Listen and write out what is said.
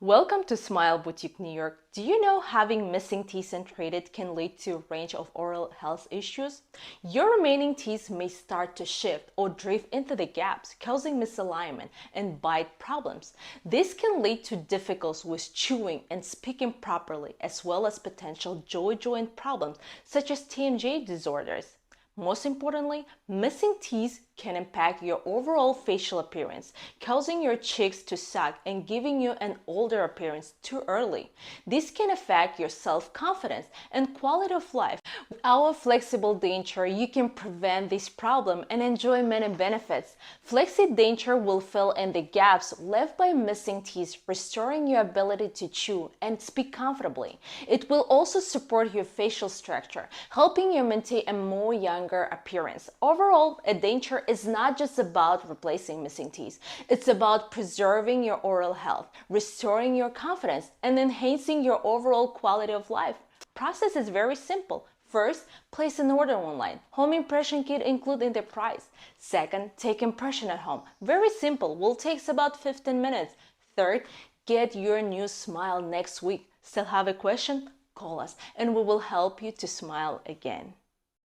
Welcome to Smile Boutique, New York. Do you know having missing teeth untreated can lead to a range of oral health issues? Your remaining teeth may start to shift or drift into the gaps, causing misalignment and bite problems. This can lead to difficulties with chewing and speaking properly, as well as potential jaw joint problems such as TMJ disorders. Most importantly, missing teeth can impact your overall facial appearance, causing your cheeks to sag and giving you an older appearance too early. This can affect your self-confidence and quality of life. With our flexible denture, you can prevent this problem and enjoy many benefits. Flexi denture will fill in the gaps left by missing teeth, restoring your ability to chew and speak comfortably. It will also support your facial structure, helping you maintain a more younger appearance. Overall, a denture is not just about replacing missing teeth. It's about preserving your oral health, restoring your confidence, and enhancing your overall quality of life. The process is very simple. First, place an order online. Home impression kit included in the price. Second, take impression at home. Very simple, will take about 15 minutes. Third, get your new smile next week. Still have a question? Call us and we will help you to smile again.